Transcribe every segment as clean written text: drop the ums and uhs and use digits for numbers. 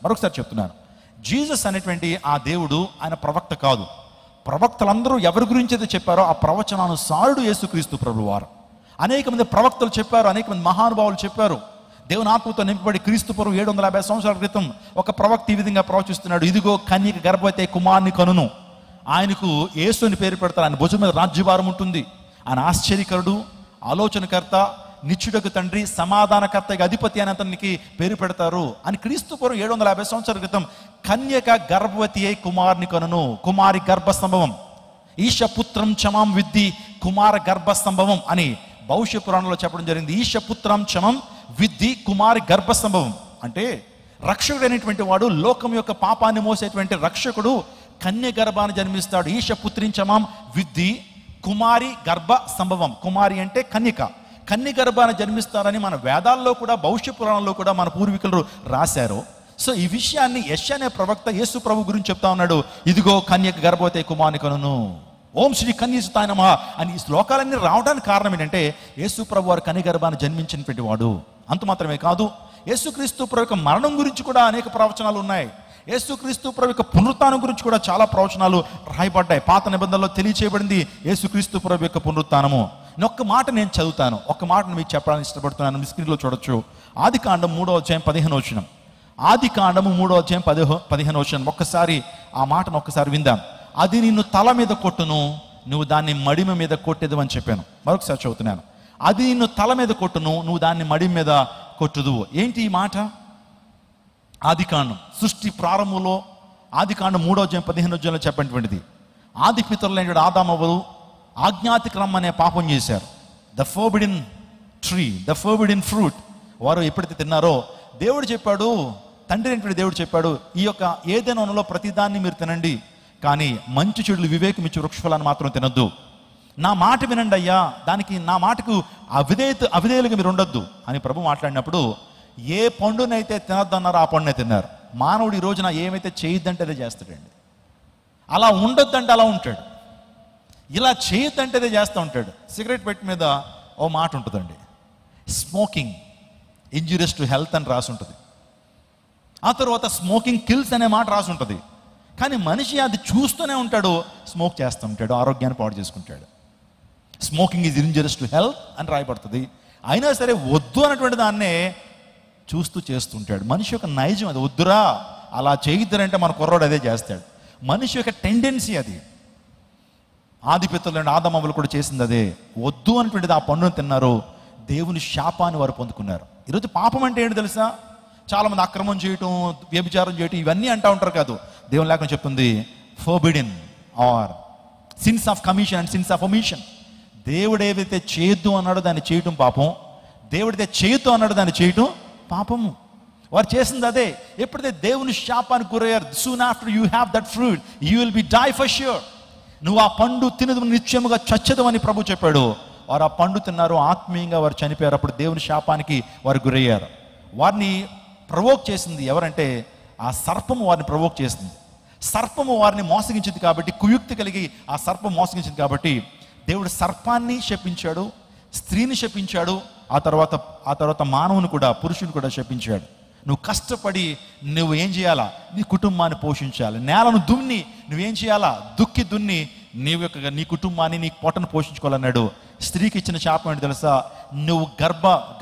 మరొకసారి చెప్తున్నాను, జీసస్ అనేటువంటి ఆ దేవుడు ఆయన ప్రవక్త కాదు. ప్రవక్తలందరూ ఎవరి గురించి అయితే చెప్పారో ఆ ప్రవచనానుసారుడు యేసుక్రీస్తు ప్రభువు వారు. అనేక మంది ప్రవక్తలు చెప్పారు, అనేక మంది మహానుభావులు చెప్పారు. దేవుని ఆత్మతో నింపబడి క్రీస్తు పూర్వం 750 సంవత్సరాల క్రితం ఒక ప్రవక్త ఈ విధంగా ప్రవచిస్తున్నాడు, ఇదిగో కన్యక గర్భవతి కుమారుని కనును, ఆయనకు యేసు అని పేరు పెడతారు, ఆయన భుజం మీద రాజ్యభారం ఉంటుంది, ఆయన ఆశ్చర్యకరుడు, ఆలోచనకర్త, నిత్యుడకు తండ్రి, సమాధానకర్త, అధిపతి అని అతనికి పేరు పెడతారు అని క్రీస్తు పూర్వం 750 సంవత్సరాల క్రితం కన్యక గర్భవతి అయి కుమారుని కనును, కుమారి గర్భ సంభవం, ఈశపుత్రం చమాం విద్ధి, కుమార గర్భ సంభవం అని భవిష్య పురాణంలో చెప్పడం జరిగింది. ఈశపుత్రం చమం విద్ధి కుమారి గర్భ సంభవం అంటే రక్షకుడు అనేటువంటి వాడు, లోకం యొక్క పాపాన్ని మోసేటువంటి రక్షకుడు కన్య గర్భాన్ని జన్మిస్తాడు. ఈశపుత్రిం చమాం విద్ధి కుమారి గర్భ సంభవం, కుమారి అంటే కన్యక, కన్య గర్భాన్ని జన్మిస్తారని మన వేదాల్లో కూడా భవిష్య పురాణంలో కూడా మన పూర్వీకులు రాశారు. సో ఈ విషయాన్ని యెషయా అనే ప్రవక్త యేసు ప్రభు గురించి చెప్తా ఉన్నాడు, ఇదిగో కన్యక గర్భవతి కుమారుని కనును, ఓం శ్రీ కన్యసుతాయ నమః అని ఈ శ్లోకాలన్నీ రావడానికి కారణం ఏంటంటే యేసు ప్రభు వారు కన్య గర్భాన్ని జన్మించినటువంటి వాడు. అంత మాత్రమే కాదు, యేసుక్రీస్తు ప్రభు యొక్క మరణం గురించి కూడా అనేక ప్రవచనాలు ఉన్నాయి. యేసుక్రీస్తు ప్రభు యొక్క పునరుత్థానం గురించి కూడా చాలా ప్రవచనాలు రాయబడ్డాయి. పాత నిబంధనలో తెలియచేయబడింది యేసుక్రీస్తు ప్రభు యొక్క పునరుత్థానము. ఒక్క మాట నేను చదువుతాను, ఒక్క మాట మీకు చెప్పడానికి ఇష్టపడుతున్నాను. మీ స్క్రీన్లో చూడొచ్చు. ఆదికాండం 3వ అధ్యాయం 15వ వచనం. ఆదికాండము 3వ అధ్యాయం 15వ వచనం. ఒక్కసారి ఆ మాటను ఒక్కసారి విందాం. అది నిన్ను తల మీద కొట్టును, నువ్వు దాన్ని మడిమ మీద కొట్టేదు అని చెప్పాను. మరొకసారి చదువుతున్నాను. అది నిన్ను తల మీద కొట్టును, నువ్వు దాన్ని మడిమ మీద కొట్టుదు. ఏంటి ఈ మాట? ఆదికాండం సృష్టి ప్రారంభంలో ఆదికాండం 3వ అధ్యాయం 15వ వచనంలో చెప్పినటువంటిది. ఆది పితరులైన ఆదామవ్వలు ఆజ్ఞాతిక్రమం అనే పాపం చేశారు. The forbidden tree, the forbidden fruit వారు ఎప్పుడైతే తిన్నారో దేవుడు చెప్పాడు, తండ్రి అయినటువంటి దేవుడు చెప్పాడు, ఈ యొక్క ఏదైనా వనంలో ప్రతిదాన్ని మీరు తినండి, కానీ మంచి చెడులు వివేకం ఇచ్చే వృక్షఫలాన్ని మాత్రం తినొద్దు. నా మాట వినండి అయ్యా, దానికి నా మాటకు అవిధేయులుగా మీరు ఉండొద్దు అని ప్రభు మాట్లాడినప్పుడు ఏ పండునైతే తినొద్దన్నారో ఆ పండునే తిన్నారు. మానవుడు ఈ రోజున ఏమైతే చేయొద్దంటే అదే చేస్తాడండి. అలా ఉండొద్దంటే అలా ఉంటాడు, ఇలా చేయొద్దంటే అదే చేస్తూ ఉంటాడు. సిగరెట్ పెట్టి మీద ఓ మాట ఉంటుందండి, స్మోకింగ్ ఇంజూరియస్ టు హెల్త్ అని రాసి ఉంటుంది. ఆ తర్వాత స్మోకింగ్ కిల్స్ అనే మాట రాసి ఉంటుంది. కానీ మనిషి అది చూస్తూనే ఉంటాడు, స్మోక్ చేస్తూ ఉంటాడు, ఆరోగ్యాన్ని పాడు చేసుకుంటాడు. Smoking is injurious to health అని రాయబడుతుంది. అయినా సరే వద్దు అన్నటువంటి దాన్నే చూస్తూ చేస్తుంటాడు. మనిషి యొక్క నైజం అది. వద్దురా, అలా చేయొద్దురంటే మన కుర్రోడు అదే చేస్తాడు. మనిషి యొక్క టెండెన్సీ అది. ఆది పితరులైన ఆదామవ్వలు కూడా చేసింది అదే. వద్దు అనేటువంటిది ఆ పండును తిన్నారు, దేవుని శాపాన్ని వారు పొందుకున్నారు. ఈరోజు పాపం అంటే ఏంటి తెలుసా? చాలామంది అక్రమం చేయటం, వ్యభిచారం చేయటం ఇవన్నీ అంటూ ఉంటారు కాదు. దేవుని లేఖనం చెప్తుంది forbidden are sins of commission and sins of omission. దేవుడు ఏదైతే చేయొద్దు అన్నాడో దాన్ని చేయటం పాపం, దేవుడైతే చేయొద్దు అన్నాడో దాన్ని చేయటం పాపము. వారు చేసింది అదే. ఎప్పుడైతే దేవుని శాపానికి గురయ్యారు, soon after you have that fruit you will be die for sure, నువ్వు ఆ పండు తినదు నిత్యముగా చచ్చదు అని ప్రభు చెప్పాడు. వారు ఆ పండు తిన్నారు, ఆత్మీయంగా వారు చనిపోయారు. అప్పుడు దేవుని శాపానికి వారు గురయ్యారు. వారిని ప్రవోక్ చేసింది ఎవరంటే ఆ సర్పము వారిని ప్రవోక్ చేసింది. సర్పము వారిని మోసగించింది కాబట్టి, కుయుక్తి కలిగి ఆ సర్పం మోసగించింది కాబట్టి దేవుడు సర్పాన్ని శపించాడు, స్త్రీని శపించాడు, ఆ తర్వాత మానవుని కూడా, పురుషుని కూడా శపించాడు. నువ్వు కష్టపడి నువ్వు ఏం చేయాలా? నీ కుటుంబాన్ని పోషించాలి. నేలను దున్ని నువ్వేం చేయాలా? దున్ని నీ కుటుంబాన్ని, నీ పొట్టను పోషించుకోవాలన్నాడు. స్త్రీకి ఇచ్చిన శాపం ఏంటి తెలుసా? నువ్వు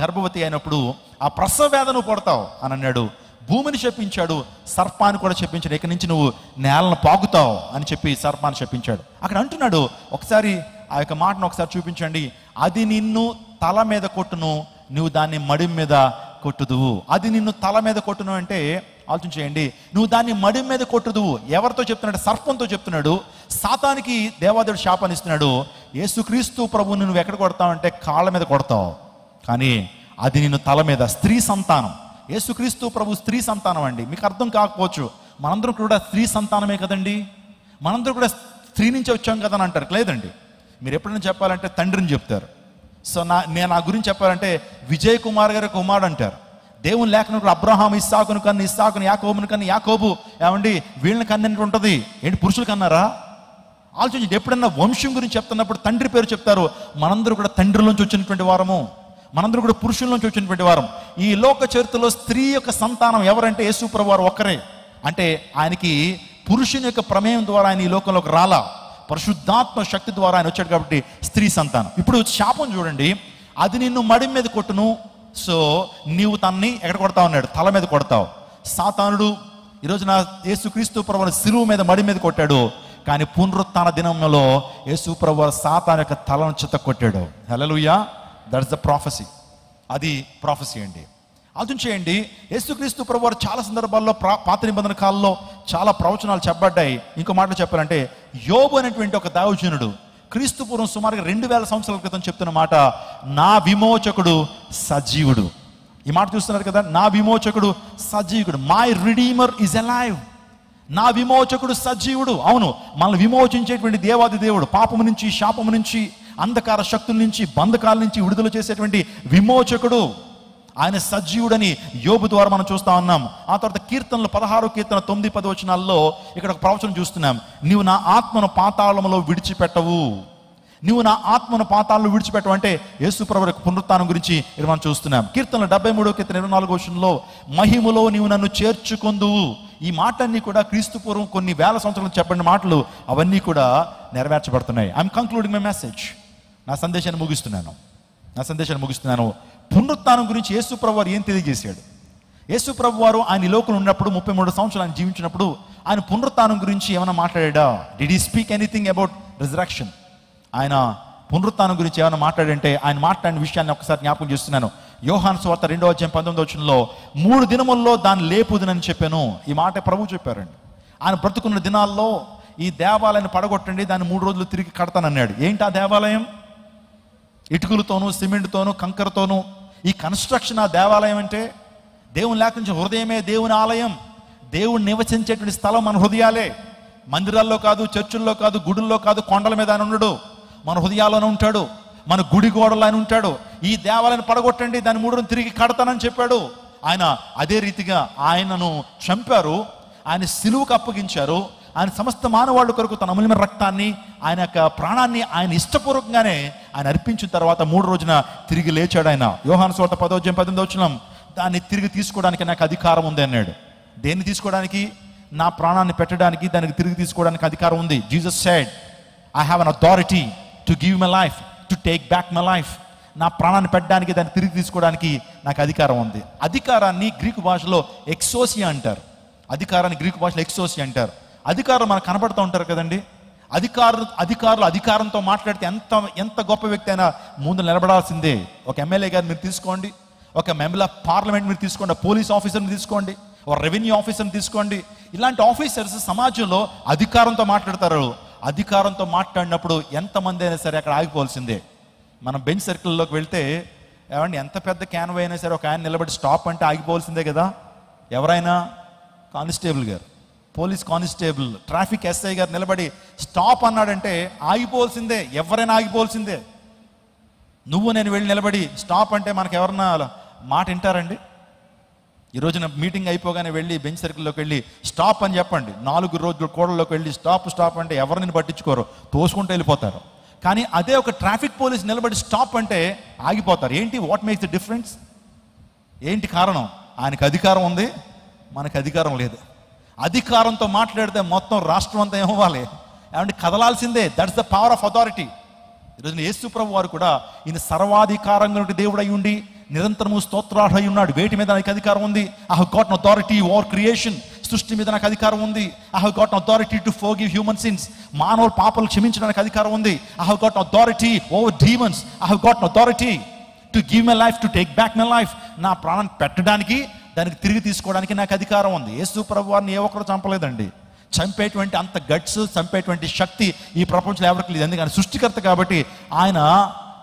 గర్భవతి అయినప్పుడు ఆ ప్రసవ వేదన పడతావు అని అన్నాడు. భూమిని శపించాడు, సర్పాన్ని కూడా శపించాడు. ఇక్కడి నుంచి నువ్వు నేలను పాకుతావు అని చెప్పి సర్పాన్ని శపించాడు. అక్కడ అంటున్నాడు, ఒకసారి ఆ యొక్క మాటను ఒకసారి చూపించండి. అది నిన్ను తల మీద కొట్టును, నువ్వు దాన్ని మడి మీద కొట్టుదువు. అది నిన్ను తల మీద కొట్టును అంటే ఆలోచన చేయండి, నువ్వు దాన్ని మడి మీద కొట్టుదువు. ఎవరితో చెప్తున్నాడు? సర్పంతో చెప్తున్నాడు. సాతానికి దేవాదేవుడు శాపాన్ని ఇస్తున్నాడు. యేసుక్రీస్తు ప్రభువుని నువ్వు ఎక్కడ కొడతావంటే కాళ్ళ మీద కొడతావు, కానీ అది నిన్ను తల మీద. స్త్రీ సంతానం, యేసుక్రీస్తు ప్రభు స్త్రీ సంతానం అండి. మీకు అర్థం కాకపోవచ్చు, మనందరం కూడా స్త్రీ సంతానమే కదండి, మనందరం కూడా స్త్రీ నుంచి వచ్చాం కదా అని అంటారు. లేదండి, మీరు ఎప్పుడైనా చెప్పాలంటే తండ్రిని చెప్తారు. సో నేను నా గురించి చెప్పాలంటే విజయ్ కుమార్ గారి కుమారుడు అంటారు. దేవుని లేఖనం కూడా అబ్రహాం ఇస్సాకును కన్నా, ఇస్సాకును యాకోబును కన్నా, యాకోబు ఏమండి వీళ్ళని కన్నట్టు ఉంటుంది. ఏంటి పురుషులు కన్నారా? ఆలోచించండి. ఎప్పుడన్నా వంశం గురించి చెప్తున్నప్పుడు తండ్రి పేరు చెప్తారు. మనందరూ కూడా తండ్రిలోంచి వచ్చినటువంటి వారము. మనందరూ కూడా పురుషుల నుంచి వచ్చినటువంటి వారం. ఈ లోక చరిత్రలో స్త్రీ యొక్క సంతానం ఎవరంటే యేసు ప్రభువు వారు ఒక్కరే. అంటే ఆయనకి పురుషుని యొక్క ప్రమేయం ద్వారా ఆయన ఈ లోకంలోకి రాలా, పరిశుద్ధాత్మ శక్తి ద్వారా ఆయన వచ్చాడు కాబట్టి స్త్రీ సంతానం. ఇప్పుడు శాపం చూడండి, అది నిన్ను మడి మీద కొట్టును, సో నీవు తన్ని ఎక్కడ కొడతావు అన్నాడు, తల మీద కొడతావు. సాతానుడు ఈరోజున యేసుక్రీస్తు ప్రభువుని శిలువ మీద మడి మీద కొట్టాడు, కానీ పునరుత్థాన దినంలో యేసు ప్రభువు సాతాను యొక్క తలను చిత్త కొట్టాడు. హల్లెలూయా, దట్స్ ద ప్రాఫెసీ. అది ప్రాఫెసీ అండి. ఆలోచన చేయండి, యేసుక్రీస్తు ప్రభువారు చాలా సందర్భాల్లో పాత నిబంధన కాలంలో చాలా ప్రవచనాలు చెప్పబడ్డాయి. ఇంకో మాటలు చెప్పాలంటే యోబు అనేటువంటి ఒక దైవజనుడు క్రీస్తు పూర్వం సుమారుగా 2000 సంవత్సరాల క్రితం చెప్తున్న మాట, నా విమోచకుడు సజీవుడు. ఈ మాట చూస్తున్నారు కదా, నా విమోచకుడు సజీవుడు. My redeemer is alive. నా విమోచకుడు సజీవుడు. అవును, మనల్ని విమోచించేటువంటి దేవాది దేవుడు, పాపము నుంచి, శాపము నుంచి, అంధకార శక్తుల నుంచి, బంధకాల నుంచి విడుదల చేసేటువంటి విమోచకుడు ఆయన సజీవుడని యోబు ద్వారా మనం చూస్తా ఉన్నాం. ఆ తర్వాత కీర్తనలు 16 కీర్తన 9-10 వచనాల్లో ఇక్కడ ఒక ప్రవచనం చూస్తున్నాం. నీవు నా ఆత్మను పాతాళంలో విడిచిపెట్టవు. నువ్వు నా ఆత్మను పాతాళంలో విడిచిపెట్టవు అంటే యేసు ప్రభువు పునరుత్థానం గురించి ఇక్కడ మనం చూస్తున్నాం. కీర్తనలు 73 కీర్తన 24 వచనంలో మహిమలో నీవు నన్ను చేర్చుకొందువు. ఈ మాటలన్నీ కూడా క్రీస్తు పూర్వం కొన్ని వేల సంవత్సరాలు చెప్పిన మాటలు, అవన్నీ కూడా నెరవేర్చబడుతున్నాయి. I'm concluding my message. నా సందేశాన్ని ముగిస్తున్నాను. పునరుత్థానం గురించి యేసు ప్రభు వారు ఏం తెలియజేశాడు? యేసు ప్రభు వారు ఆయన ఈ లోకంలో ఉన్నప్పుడు 33 సంవత్సరాలు ఆయన జీవించినప్పుడు ఆయన పునరుత్థానం గురించి ఏమైనా మాట్లాడా? Did he speak anything about resurrection? ఆయన పునరుత్థానం గురించి ఏమైనా మాట్లాడంటే ఆయన మాట్లాడిన విషయాన్ని ఒకసారి జ్ఞాపకం చేస్తున్నాను. యోహాను సువార్త 2వ అధ్యాయం 19వ వచనంలో 3 దినముల్లో దాన్ని లేపుదునని చెప్పాను. ఈ మాట ప్రభు చెప్పారండి. ఆయన బ్రతుకున్న దినాల్లో ఈ దేవాలయాన్ని పడగొట్టండి, దాన్ని 3 రోజులు తిరిగి కడతానన్నాడు. ఏంటి ఆ దేవాలయం? ఇటుకలతోనూ, సిమెంట్తోనూ, కంకరతోనూ ఈ కన్స్ట్రక్షన్. ఆ దేవాలయం అంటే దేవుని లేకుండా హృదయమే దేవుని ఆలయం. దేవుడు నివసించేటువంటి స్థలం మన హృదయాలే. మందిరాల్లో కాదు, చర్చుల్లో కాదు, గుడుల్లో కాదు, కొండల మీద ఆయన ఉండడు, మన హృదయాల్లోనే ఉంటాడు, మన గుడి గోడలో ఆయన ఉంటాడు. ఈ దేవాలయాన్ని పడగొట్టండి, దాన్ని 3 రోజులు తిరిగి కడతానని చెప్పాడు ఆయన. అదే రీతిగా ఆయనను చంపారు, ఆయన సిలువకు అప్పగించారు. ఆయన సమస్త మానవాళ్ళ కొరకు తన అమూల్యమైన రక్తాన్ని, ఆయన యొక్క ప్రాణాన్ని ఆయన ఇష్టపూర్వకంగానే ఆయన అర్పించిన తర్వాత 3 రోజున తిరిగి లేచాడు ఆయన. యోహాను సువార్త 10వ అధ్యాయం 18వ వచనం, దాన్ని తిరిగి తీసుకోవడానికి నాకు అధికారం ఉంది అన్నాడు. దేన్ని తీసుకోవడానికి? నా ప్రాణాన్ని పెట్టడానికి, దానికి తిరిగి తీసుకోవడానికి అధికారం ఉంది. Jesus said, I have an authority to give my life, to take back my life. నా ప్రాణాన్ని పెట్టడానికి, దాన్ని తిరిగి తీసుకోవడానికి నాకు అధికారం ఉంది. అధికారాన్ని గ్రీకు భాషలో ఎక్సోసియా అంటారు. అధికారాన్ని గ్రీకు భాషలో ఎక్సోసియా అంటారు. అధికారులు మనకు కనబడుతూ ఉంటారు కదండి. అధికారులు అధికారంతో మాట్లాడితే ఎంత గొప్ప వ్యక్తి అయినా ముందు నిలబడాల్సిందే. ఒక ఎమ్మెల్యే గారు మీరు తీసుకోండి, ఒక మెంబర్ ఆఫ్ పార్లమెంట్ మీరు తీసుకోండి, పోలీస్ ఆఫీసర్ని తీసుకోండి, ఒక రెవెన్యూ ఆఫీసర్ని తీసుకోండి. ఇలాంటి ఆఫీసర్స్ సమాజంలో అధికారంతో మాట్లాడతారు. అధికారంతో మాట్లాడినప్పుడు ఎంతమంది అయినా సరే అక్కడ ఆగిపోవాల్సిందే. మనం బెంచ్ సర్కిల్లోకి వెళ్తే ఏమండి, ఎంత పెద్ద క్యాన్వా అయినా సరే ఒక ఆయన నిలబడి స్టాప్ అంటే ఆగిపోవాల్సిందే కదా. ఎవరైనా కానిస్టేబుల్ గారు, పోలీస్ కానిస్టేబుల్, ట్రాఫిక్ ఎస్ఐ గారు నిలబడి స్టాప్ అన్నాడంటే ఆగిపోవాల్సిందే. ఎవరైనా ఆగిపోవాల్సిందే. నువ్వు నేను వెళ్ళి నిలబడి స్టాప్ అంటే మనకు ఎవరన్నా మాట వింటారండి? ఈ రోజున మీటింగ్ అయిపోగానే వెళ్ళి బెంచ్ సర్కిల్లోకి వెళ్ళి స్టాప్ అని చెప్పండి, 4 రోజుల కోడల్లోకి వెళ్ళి స్టాప్ అంటే ఎవరిని పట్టించుకోరు, తోసుకుంటూ వెళ్ళిపోతారు. కానీ అదే ఒక ట్రాఫిక్ పోలీస్ నిలబడి స్టాప్ అంటే ఆగిపోతారు. ఏంటి? What makes the difference? ఏంటి కారణం? ఆయనకు అధికారం ఉంది, మనకు అధికారం లేదు. అధికారంతో మాట్లాడితే మొత్తం రాష్ట్రం అంతా ఏమవ్వాలి? ఏమంటే కదలాల్సిందే. That's the power of authority. ఈరోజు యేసు ప్రభు వారు కూడా ఈయన సర్వాధికారంగా దేవుడు అయి ఉండి నిరంతరము స్తోత్రార్హుడై ఉన్నాడు. వేటి మీద నాకు అధికారం ఉంది? I have got authority over creation. సృష్టి మీద నాకు అధికారం ఉంది. I have got authority to forgive human since. మానవుల పాపాలు క్షమించడానికి అధికారం ఉంది. I have got authority over demons. I have got authority to give my life, to take back my life. నా ప్రాణాన్ని పెట్టడానికి, దానికి తిరిగి తీసుకోవడానికి నాకు అధికారం ఉంది. యేసు ప్రభు వారిని ఏ ఒక్కరు చంపలేదండి. చంపేటువంటి అంత గట్స్, చంపేటువంటి శక్తి ఈ ప్రపంచంలో ఎవరికి లేదు. ఎందుకంటే సృష్టికర్త కాబట్టి ఆయన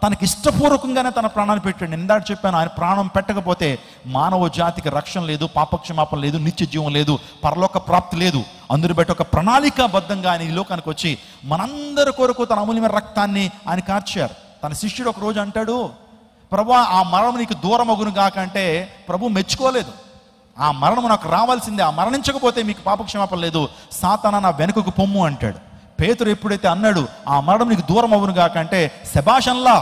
తనకి ఇష్టపూర్వకంగానే తన ప్రాణాన్ని పెట్టాడు. నేను ఇందాక చెప్పాను, ఆయన ప్రాణం పెట్టకపోతే మానవ జాతికి రక్షణ లేదు, పాపక్షమాపణ లేదు, నిత్య జీవం లేదు, పరలోక ప్రాప్తి లేదు. అందుని బట్టి ఒక ప్రణాళికాబద్ధంగా ఆయన ఈ లోకానికి వచ్చి మనందరి కొరకు తన అమూల్యమైన రక్తాన్ని ఆయన కార్చారు. తన శిష్యుడు ఒక రోజు అంటాడు, ప్రభువా ఆ మరణం నీకు దూరం అగును గాక అంటే ప్రభు మెచ్చుకోలేదు. ఆ మరణం నాకు రావాల్సిందే, ఆ మరణించకపోతే మీకు పాపక్షమాపణ లేదు, సాతానా నా వెనుకకు పొమ్ము అంటాడు. పేతురు ఎప్పుడైతే అన్నాడు ఆ మరణం నీకు దూరం అవ్వను గాక అంటే శబాషన్లా,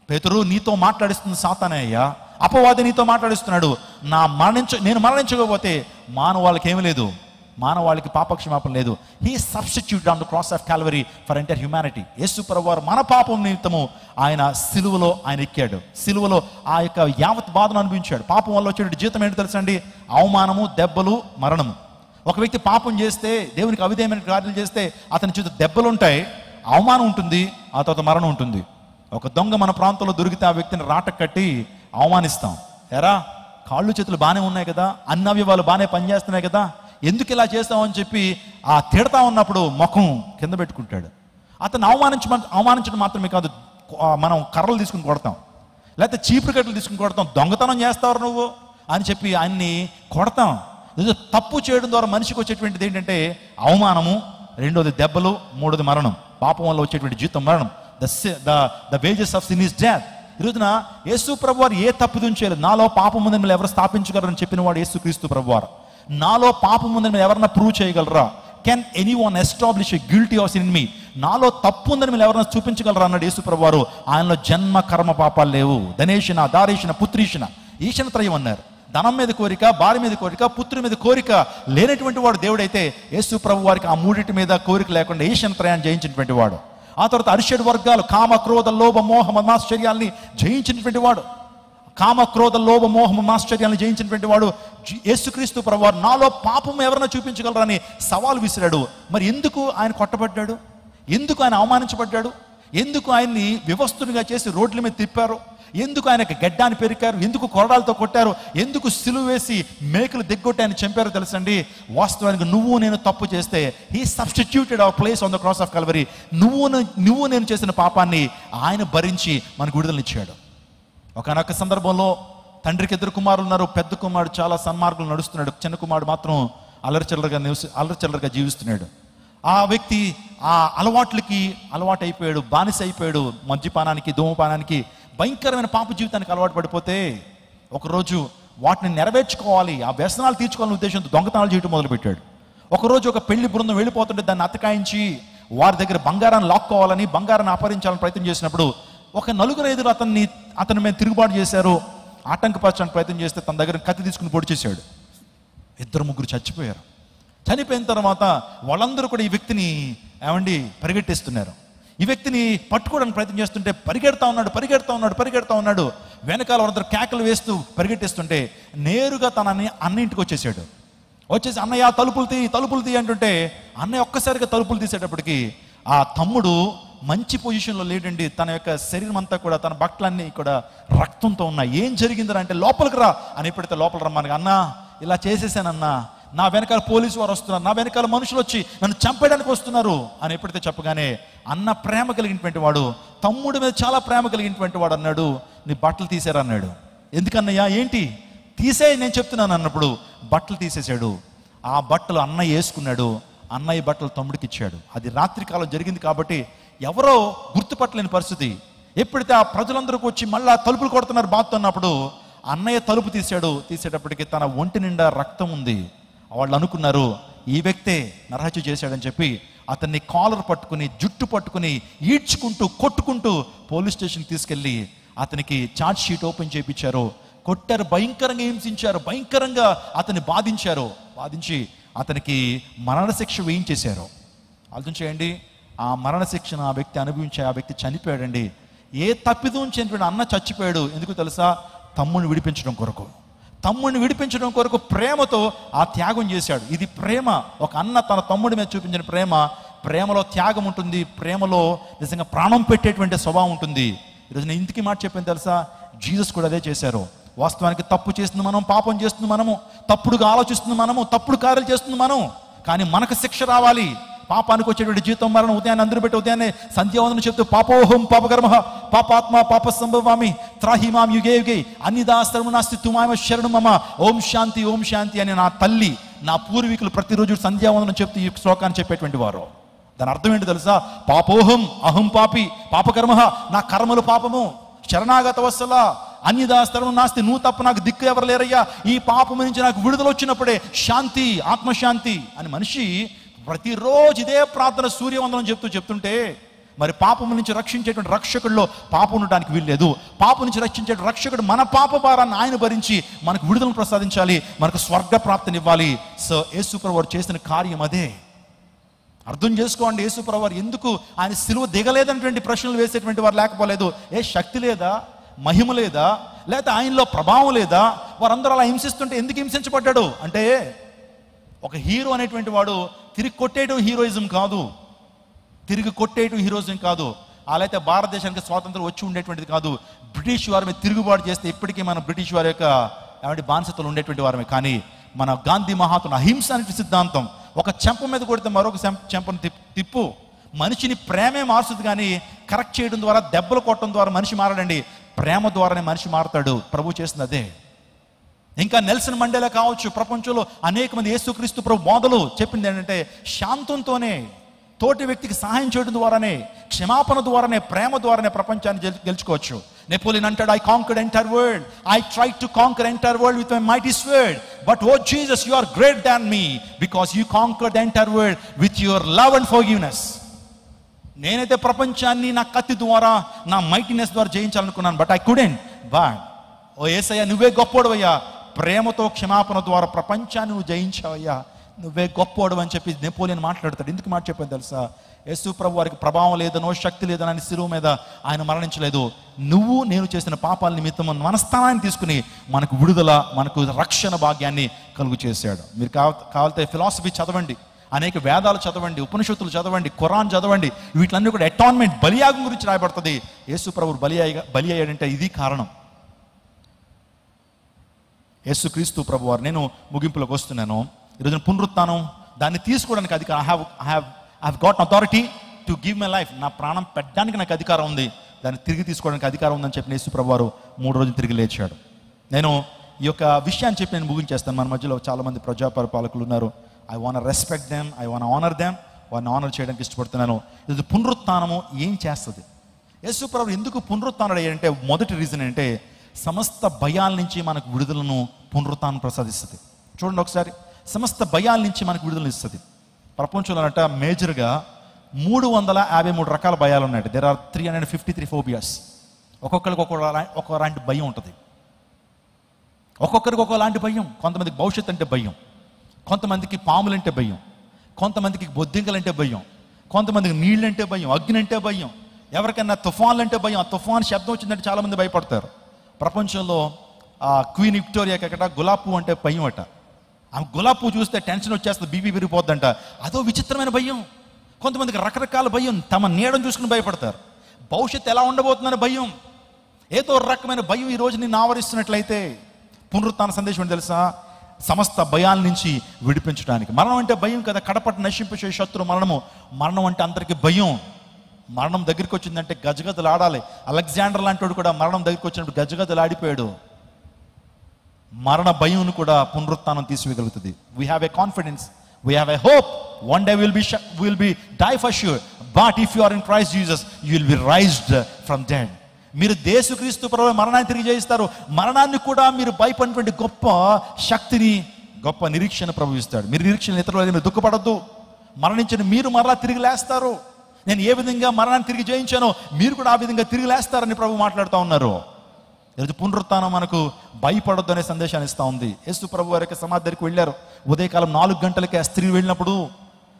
పేతురు, నీతో మాట్లాడిస్తుంది సాతానే అయ్యా, అపవాది నీతో మాట్లాడిస్తున్నాడు. నేను మరణించకపోతే మానవాళ్ళకి ఏమీ లేదు, మానవాళికి పాపక్షమాపణ లేదు. He substitute on the cross of Calvary for entire humanity. యేసు ప్రభువారు మన పాపం నిమిత్తము ఆయన సిలువలో ఆయన ఎక్కాడు, సిలువలో ఆ యొక్క యావత్ బాధను అనుభవించాడు. పాపం వల్ల వచ్చే జీతం ఏంటో తెలుసండి? అవమానము, దెబ్బలు, మరణము. ఒక వ్యక్తి పాపం చేస్తే, దేవునికి అవిధేయమైన కార్యాలు చేస్తే అతని చేత దెబ్బలు ఉంటాయి, అవమానం ఉంటుంది, ఆ తర్వాత మరణం ఉంటుంది. ఒక దొంగ మన ప్రాంతంలో దొరికితే ఆ వ్యక్తిని రాట కట్టి అవమానిస్తాం. ఎరా, కాళ్ళు చేతులు బాగానే ఉన్నాయి కదా, అన్ని అవయవాలు బాగానే పనిచేస్తున్నాయి కదా, ఎందుకు ఇలా చేస్తామని చెప్పి ఆ తిడతా ఉన్నప్పుడు ముఖం కింద పెట్టుకుంటాడు. అతను అవమానించడం మాత్రమే కాదు, మనం కర్రలు తీసుకుని కొడతాం, లేకపోతే చీపురు కట్టలు తీసుకుని కొడతాం. దొంగతనం చేస్తావు నువ్వు అని చెప్పి ఆయన్ని కొడతాం. తప్పు చేయడం ద్వారా మనిషికి వచ్చేటువంటిది ఏంటంటే అవమానము, రెండోది దెబ్బలు, మూడోది మరణం. పాపం వల్ల వచ్చేటువంటి జీతం మరణం. The wages of sin is death. ఈరోజున యేసు ప్రభువారు ఏ తప్పిదం చేయలేదు. నాలో పాపం ఉందని మీరు ఎవరు స్థాపించగలరని చెప్పిన వాడు యేసు క్రీస్తు ప్రభువారు. నాలో పాపం ఉందని మీరు ఎవరన్నా ప్రూవ్ చేయగలరా? Can anyone establish a guilty of sin in me? నాలో తప్పు ఉందని మీరు ఎవరైనా చూపించగలరా అన్నాడు యేసు ప్రభువారు. ఆయనలో జన్మ కర్మ పాపాలు లేవు. ధనేషణ, దారేషణ, పుత్రీషణ, ఈశన త్రయం అన్నారు. ధనం మీద కోరిక, భార్య మీద కోరిక, పుత్రుడి మీద కోరిక లేనటువంటి వాడు దేవుడైతే యేసు ప్రభు వారికి ఆ మూడింటి మీద కోరిక లేకుండా ఈశన త్రయాన్ని జయించినటువంటి వాడు. ఆ తర్వాత అరిషడ్ వర్గాలు, కామ, క్రోధ, లోభ, మోహ, మమాశ్చర్యాల్ని జయించినటువంటి వాడు. కామ, క్రోధ, లోభ, మోహ, మమాశ్చర్యాలను జయించినటువంటి వాడు యేసుక్రీస్తు ప్రభువారు. నాలో పాపం ఎవరైనా చూపించగలరని సవాల్ విసిరాడు. మరి ఎందుకు ఆయన కొట్టబడ్డాడు? ఎందుకు ఆయన అవమానించబడ్డాడు? ఎందుకు ఆయన్ని వివస్తునిగా చేసి రోడ్ల మీద తిప్పారు? ఎందుకు ఆయనకు గడ్డాన్ని పెరికారు? ఎందుకు కొరడాలతో కొట్టారు? ఎందుకు సిలువ వేసి మేకులు దిగ్గొట్టి ఆయన చంపారో తెలుసండి? వాస్తవానికి నువ్వు నేను తప్పు చేస్తే he substituted our place on the cross of Calvary. నువ్వు నేను చేసిన పాపాన్ని ఆయన భరించి మనకు విడుదలనిచ్చాడు. ఒకనొక సందర్భంలో తండ్రికి ఇద్దరు కుమారులు ఉన్నారు. పెద్ద కుమారుడు చాలా సన్మార్గంలో నడుస్తున్నాడు, చిన్న కుమారుడు మాత్రం అల్లరిచిల్లరగా జీవిస్తున్నాడు. ఆ వ్యక్తి ఆ అలవాట్లకి అలవాటు అయిపోయాడు, బానిస అయిపోయాడు. మద్యపానానికి, ధూమపానానికి, భయంకరమైన పాప జీవితానికి అలవాటు పడిపోతే ఒకరోజు వాటిని నెరవేర్చుకోవాలి, ఆ వ్యసనాలు తీర్చుకోవాలనే ఉద్దేశంతో దొంగతనాలు చేయడం మొదలుపెట్టాడు. ఒకరోజు ఒక పెళ్లి బృందం వెళ్ళిపోతుంటే దాన్ని అతకాయించి వారి దగ్గర బంగారాన్ని లాక్కోవాలని, బంగారాన్ని అపహరించాలని ప్రయత్నం చేసినప్పుడు ఒక 4-5 అతని మీద తిరుగుబాటు చేశారు. ఆటంకపరచడానికి ప్రయత్నం చేస్తే తన దగ్గర కత్తి తీసుకుని పొడి చేశాడు. 2-3 చచ్చిపోయారు. చనిపోయిన తర్వాత వాళ్ళందరూ కూడా ఈ వ్యక్తిని పరిగెట్టిస్తున్నారు. ఈ వ్యక్తిని పట్టుకోవడానికి ప్రయత్నం చేస్తుంటే పరిగెడతా ఉన్నాడు. వెనకాల వాళ్ళందరూ కేకలు వేస్తూ పరిగెట్టిస్తుంటే నేరుగా తన అన్నింటికి వచ్చేసాడు. వచ్చేసి అన్నయ్య తలుపులు తీ అంటుంటే అన్నయ్య ఒక్కసారిగా తలుపులు తీసేటప్పటికి ఆ తమ్ముడు మంచి పొజిషన్లో లేడండి. తన యొక్క శరీరం అంతా కూడా, తన బట్టలన్నీ కూడా రక్తంతో ఉన్నాయి. ఏం జరిగిందిరా అంటే లోపలికి రా అని ఎప్పుడైతే లోపల రమ్మని, అన్నా ఇలా చేసేసానన్నా, నా వెనకాల పోలీసు వారు వస్తున్నారు, నా వెనకాల మనుషులు వచ్చి నన్ను చంపేయడానికి వస్తున్నారు అని ఎప్పుడైతే చెప్పగానే అన్న ప్రేమ కలిగినటువంటి వాడు, తమ్ముడి మీద చాలా ప్రేమ కలిగినటువంటి వాడు అన్నాడు, నీ బట్టలు తీసారన్నాడు. ఎందుకన్నయ్యా? ఏంటి తీసేయి నేను చెప్తున్నాను అన్నప్పుడు బట్టలు తీసేశాడు. ఆ బట్టలు అన్నయ్య వేసుకున్నాడు. అన్నయ్య బట్టలు తమ్ముడికి ఇచ్చాడు. అది రాత్రికాలం జరిగింది కాబట్టి ఎవరో గుర్తుపట్టలేని పరిస్థితి. ఎప్పుడైతే ఆ ప్రజలందరికీ వచ్చి మళ్ళా తలుపులు కొడుతున్నారు బాతున్నప్పుడు అన్నయ్య తలుపు తీసేటప్పటికి తన ఒంటి నిండా రక్తం ఉంది. వాళ్ళు అనుకున్నారు ఈ వ్యక్తే నరహత్య చేశాడని చెప్పి అతన్ని కాలర్ పట్టుకుని, జుట్టు పట్టుకుని, ఈడ్చుకుంటూ, కొట్టుకుంటూ పోలీస్ స్టేషన్కి తీసుకెళ్ళి అతనికి ఛార్జ్ షీట్ ఓపెన్ చేయించారు. కొట్టారు, భయంకరంగా హింసించారు, భయంకరంగా అతన్ని బాధించి అతనికి మరణశిక్ష వేయించేశారు. ఆలోచన చేయండి, ఆ మరణశిక్షను ఆ వ్యక్తి అనుభవించి ఆ వ్యక్తి చనిపోయాడండి. ఏ తప్పిదం చెందిన అన్న చచ్చిపోయాడు. ఎందుకు తెలుసా? తమ్ముడిని విడిపించడం కొరకు ప్రేమతో ఆ త్యాగం చేశాడు. ఇది ప్రేమ. ఒక అన్న తన తమ్ముడి మీద చూపించిన ప్రేమలో త్యాగం ఉంటుంది, ప్రేమలో నిజంగా ప్రాణం పెట్టేటువంటి స్వభావం ఉంటుంది. ఈరోజు నేను ఇంటికి మాట చెప్పాను తెలుసా? జీసస్ కూడా అదే చేశారు. వాస్తవానికి తప్పు చేస్తుంది మనం, పాపం చేస్తుంది మనము, తప్పుడుగా ఆలోచిస్తుంది మనము, తప్పుడు కార్యాలు చేస్తుంది మనం. కానీ మనకు శిక్ష రావాలి. పాపానికి వచ్చేటువంటి జీతం మరణం. ఉదయాన్నే అందరూ పెట్టి ఉదయాన్నే సంధ్యావందనం చెప్తూ పాపోహం పాపకర్మ పాపాత్మ పాప సంభవామి త్రాహిమాం యుగే యుగే అన్నిదాస్తరము నాస్తి తుమామ శరణు మమ ఓం శాంతి అని నా తల్లి, నా పూర్వీకులు ప్రతిరోజు సంధ్యావందనం చెప్తూ ఈ శ్లోకాన్ని చెప్పేటువంటి వారు. దాని అర్థం ఏంటి తెలుసా? పాపోహం అహం పాపి పాపకర్మ, నా కర్మలు పాపము, శరణాగత వత్సల అన్యదాస్తరం నాస్తి, నువ్వు తప్ప నాకు దిక్కు ఎవరు లేరయ్యా, ఈ పాపం నుంచి నాకు విడుదల వచ్చినప్పుడే శాంతి, ఆత్మశాంతి అని మనిషి ప్రతిరోజు ఇదే ప్రార్థన సూర్యవందనం చెప్తుంటే మరి పాపం నుంచి రక్షించేటువంటి రక్షకుడిలో పాపం ఉండడానికి వీల్లేదు. పాపం నుంచి రక్షించే రక్షకుడు మన పాప భారాన్ని ఆయన భరించి మనకు విడుదలను ప్రసాదించాలి, మనకు స్వర్గ ప్రాప్తినివ్వాలి. సో యేసుప్రభువు వారు చేసిన కార్యం అదే. అర్థం చేసుకోండి, యేసుప్రభువు వారు ఎందుకు ఆయన సిలువ దిగలేదనేటువంటి ప్రశ్నలు వేసేటువంటి వారు లేకపోలేదు. ఏ శక్తి లేదా, మహిమ లేదా, లేకపోతే ఆయనలో ప్రభావం లేదా? వారందరూ అలా హింసిస్తుంటే ఎందుకు హింసించబడ్డాడు అంటే, ఒక హీరో అనేటువంటి వాడు తిరిగి కొట్టేయడం హీరోయిజం కాదు, తిరిగి కొట్టేయడం హీరోయిజం కాదు. అలాగైతే భారతదేశానికి స్వాతంత్రం వచ్చి ఉండేటువంటిది కాదు. బ్రిటిష్ వారి మీద తిరుగుబాటు చేస్తే ఇప్పటికీ మనం బ్రిటిష్ వారి యొక్క బానిసత్వం ఉండేటువంటి వారమే. కానీ మన గాంధీ మహాత్ముడు అహింస అనే సిద్ధాంతం, ఒక చెంప మీద కొడితే మరొక చెంపను తిప్పు, మనిషిని ప్రేమే మారుస్తుంది. కానీ కరెక్ట్ చేయడం ద్వారా, దెబ్బలు కొట్టడం ద్వారా మనిషి మారడండి, ప్రేమ ద్వారానే మనిషి మారుతాడు. ప్రభు చేస్తుంది అదే. ఇంకా నెల్సన్ మండేలా కావచ్చు, ప్రపంచంలో అనేక మంది యేసుక్రీస్తు ప్రభు బోధలు చెప్పింది ఏంటంటే, శాంతంతోనే, తోటి వ్యక్తికి సహాయం చేయడం ద్వారానే, క్షమాపణ ద్వారానే, ప్రేమ ద్వారానే ప్రపంచాన్ని గెలుచుకోవచ్చు. నెపోలియన్ అంటాడు, I conquered entire world, I tried to conquer entire world with my mighty sword, but O Jesus you are great than me because you conquered entire world with your love and forgiveness. నేనైతే ప్రపంచాన్ని నా కత్తి ద్వారా, నా mightiness ద్వారా జయించాలనుకున్నాను, but I couldn't. But O యేసయ్యా, నువ్వే గొప్పోడవయ్యా, ప్రేమతో క్షమాపణ ద్వారా ప్రపంచాన్ని నువ్వు జయించావయ్యా, నువ్వే గొప్పోడు అని చెప్పి నెపోలియన్ మాట్లాడతాడు. ఎందుకు మాట చెప్పాను తెలుసా? యేసు ప్రభు వారికి ప్రభావం లేదనో, శక్తి లేదనో అని శిలువ మీద ఆయన మరణించలేదు. నువ్వు నేను చేసిన పాపాల నిమిత్తం మనస్థానాన్ని తీసుకుని మనకు విడుదల, మనకు రక్షణ భాగ్యాన్ని కలుగు చేశాడు. మీరు కావాలంటే ఫిలాసఫీ చదవండి, అనేక వేదాలు చదవండి, ఉపనిషత్తులు చదవండి, ఖురాన్ చదవండి. వీటిలన్నీ కూడా అటాన్మెంట్, బలియాగం గురించి రాయబడుతుంది. యేసు ప్రభు బలి అయ్యాడంటే ఇది కారణం. యేసుక్రీస్తు ప్రభు వారు, నేను ముగింపులోకి వస్తున్నాను. ఈరోజు పునరుత్థానం దాన్ని తీసుకోవడానికి అధికారం, I have got authority to give my life. నా ప్రాణం పెట్టడానికి నాకు అధికారం ఉంది, దాన్ని తిరిగి తీసుకోవడానికి అధికారం ఉందని చెప్పి యేసు ప్రభు వారు 3 రోజులు తిరిగి లేచాడు. నేను ఈ యొక్క విషయాన్ని చెప్పి నేను ముగించేస్తాను. మన మధ్యలో చాలామంది ప్రజాపరిపాలకులు ఉన్నారు. I want respect them, I want honour them. వారిని ఆనర్ చేయడానికి ఇష్టపడుతున్నాను. ఇది పునరుత్థానము ఏం చేస్తుంది? యేసు ప్రభు ఎందుకు పునరుత్థానుడు అయ్యాడంటే, మొదటి రీజన్ ఏంటంటే, సమస్త భయాల నుంచి మనకు విడుదలను పునరుత్థానం ప్రసాదిస్తుంది. చూడండి ఒకసారి, సమస్త భయాల నుంచి మనకు విడుదలను ఇస్తుంది. ప్రపంచంలో అంట మేజర్గా 353 రకాల భయాలు ఉన్నాయి. There are 353 phobias. ఒక్కొక్కరికి ఒకలాంటి భయం ఉంటుంది. ఒక్కొక్కరికి ఒకలాంటి భయం. కొంతమందికి భవిష్యత్తు అంటే భయం, కొంతమందికి పాములంటే భయం, కొంతమందికి బొద్దింకలంటే భయం, కొంతమందికి నీళ్ళంటే భయం, అగ్ని అంటే భయం, ఎవరికైనా తుఫాన్లు అంటే భయం. ఆ తుఫాన్ శబ్దం వచ్చిందంటే చాలామంది భయపడతారు. ప్రపంచంలో క్వీన్ విక్టోరియాకి అక్కడ గులాబీ పువ్వు అంటే భయం అట. ఆ గులాబీ పువ్వు చూస్తే టెన్షన్ వచ్చేస్తుంది, బీపీ పెరిగిపోద్దంట. అదో విచిత్రమైన భయం. కొంతమందికి రకరకాల భయం, తమ నీడను చూసుకుని భయపడతారు. భవిష్యత్తు ఎలా ఉండబోతుందని భయం. ఏదో రకమైన భయం ఈ రోజు నిన్ను ఆవరిస్తున్నట్లయితే, పునరుత్థాన సందేశం ఏంటి తెలుసా? సమస్త భయాల నుంచి విడిపించడానికి. మరణం అంటే భయం కదా, కడపటి నశింపే శత్రు మరణము. మరణం అంటే అందరికీ భయం. మరణం దగ్గరికి వచ్చిందంటే గజగజలు ఆడాలి. అలెగ్జాండర్ లాంటి వాడు కూడా మరణం దగ్గరికి వచ్చినప్పుడు గజగజలు ఆడిపోయాడు. మరణ భయం కూడా పునరుత్థానం తీసివేయగలుగుతుంది. We have a confidence, we have a hope. One day will be die for sure, but if you are in Christ Jesus you will be raised from dead. మీరు యేసుక్రీస్తు ప్రభువు మరణాన్ని తిరిగి జయిస్తారు. మరణాన్ని కూడా మీరు భయపడినటువంటి గొప్ప శక్తిని, గొప్ప నిరీక్షణ ప్రభు ఇస్తాడు. మీరు నిరీక్షణ ఇతరులు మీరు దుఃఖపడద్దు. మరణించిన మీరు మరలా తిరిగి లేస్తారు. నేను ఏ విధంగా మరణాన్ని తిరిగి జయించానో మీరు కూడా ఆ విధంగా తిరిగి లేస్తారని ప్రభు మాట్లాడుతూ ఉన్నారు. ఈరోజు పునరుత్థానం మనకు భయపడొద్దు అనే సందేశాన్ని ఇస్తూ ఉంది. యేసు ప్రభు వారి యొక్క సమాధి దగ్గరికి వెళ్ళారు. ఉదయకాలం 4 గంటలకే ఆ స్త్రీ వెళ్ళినప్పుడు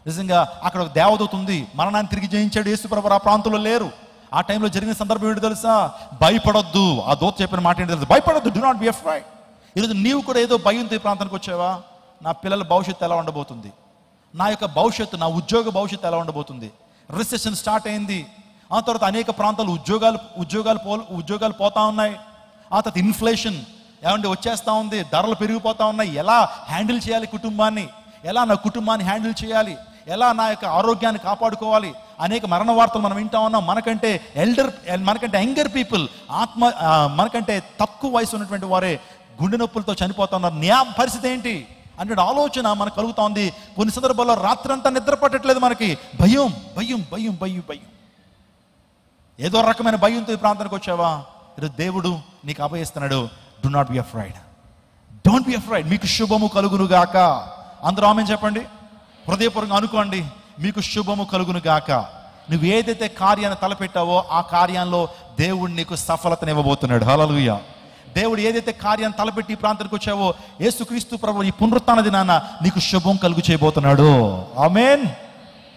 నిజంగా అక్కడ ఒక దేవదూత ఉంది. మరణాన్ని తిరిగి జయించాడు. యేసు ప్రభు ఆ ప్రాంతంలో లేరు. ఆ టైంలో జరిగిన సందర్భం ఏంటి తెలుసా? భయపడొద్దు. ఆ దూత చెప్పిన మాట ఏంటి తెలుసు? భయపడొద్దు, డు నాట్ బి అఫ్రైడ్. ఈరోజు నీవు కూడా ఏదో భయంతో ఈ ప్రాంతానికి వచ్చావా? నా పిల్లల భవిష్యత్తు ఎలా ఉండబోతుంది, నా యొక్క భవిష్యత్తు, నా ఉద్యోగ భవిష్యత్తు ఎలా ఉండబోతుంది? రిసెషన్ స్టార్ట్ అయింది. ఆ తర్వాత అనేక ప్రాంతాలు ఉద్యోగాలు పోతా ఉన్నాయి. ఆ తర్వాత ఇన్ఫ్లేషన్ ఏమంటే వచ్చేస్తూ ఉంది, ధరలు పెరిగిపోతూ ఉన్నాయి. ఎలా హ్యాండిల్ చేయాలి కుటుంబాన్ని, ఎలా నా కుటుంబాన్ని హ్యాండిల్ చేయాలి, ఎలా నా యొక్క ఆరోగ్యాన్ని కాపాడుకోవాలి? అనేక మరణ వార్తలు మనం వింటా ఉన్నాం. మనకంటే యంగర్ పీపుల్, మనకంటే తక్కువ వయసు ఉన్నటువంటి వారే గుండె నొప్పులతో చనిపోతా ఉన్నారు. న్యా పరిస్థితి ఏంటి అంటే ఆలోచన మనకు కలుగుతా ఉంది. కొన్ని సందర్భాల్లో రాత్రంతా నిద్ర పట్టట్లేదు. మనకి భయం భయం భయం భయం భయం, ఏదో రకమైన భయంతో ఈ ప్రాంతానికి వచ్చావా? ఈరోజు దేవుడు నీకు అభయిస్తున్నాడు. Do not be afraid, don't be afraid. మీకు శుభము కలుగును గాక. అందరూ ఆమేన్ చెప్పండి. హృదయపూర్వకంగా అనుకోండి, మీకు శుభము కలుగును గాక. నువ్వు ఏదైతే కార్యాన్ని తలపెట్టావో ఆ కార్యంలో దేవుడు నీకు సఫలతనివ్వబోతున్నాడు. హల్లెలూయా. దేవుడు ఏదైతే కార్యాన్ని తలపెట్టి ఈ ప్రాంతానికి వచ్చావో యేసుక్రీస్తు ప్రభువు ఈ పునరుత్థాన దినాన నీకు శుభం కలుగు చేయబోతున్నాడు. ఆమేన్.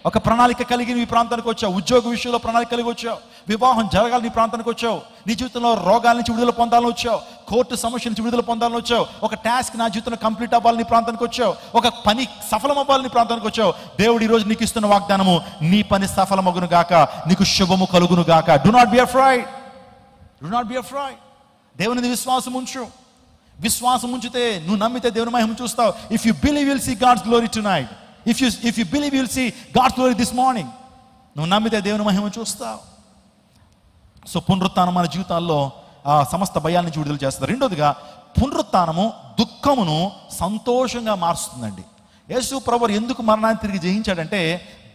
ఒక ప్రణాళిక కలిగి నీ ప్రాంతానికి వచ్చావు. ఉద్యోగ విషయంలో ప్రణాళిక కలిగి వచ్చావు. వివాహం జరగాలి నీ ప్రాంతానికి వచ్చావు. నీ జీవితంలో రోగాల నుంచి విడుదల పొందాలని వచ్చావు. కోర్టు సమస్య నుంచి విడుదల పొందాలని వచ్చావు. ఒక టాస్క్ నా జీవితంలో కంప్లీట్ అవ్వాలని నీ ప్రాంతానికి వచ్చావు. ఒక పని సఫలం అవ్వాలని నీ ప్రాంతానికి వచ్చావు. దేవుడు ఈ రోజు నీకు ఇస్తున్న వాగ్దానము, నీ పని సఫలమగును గాక, నీకు శుభము కలుగును గాక. Do not be afraid. Do not be afraid. దేవుని విశ్వాసం ఉంచు. విశ్వాసం ఉంచితే, నువ్వు నమ్మితే దేవుని మహిమ చూస్తావు. If you believe will see God's glory tonight. If you believe will see God's glory this morning. నువ్వు నమ్మితే దేవుని మహిమ చూస్తావు. సో పునరుత్థానం మన జీవితాల్లో సమస్త భయాల నుంచి విడుదల చేస్తుంది. రెండోదిగా, పునరుత్థానము దుఃఖమును సంతోషంగా మారుస్తుందండి. యేసు ప్రభువు ఎందుకు మరణాన్ని తిరిగి జయించాడంటే,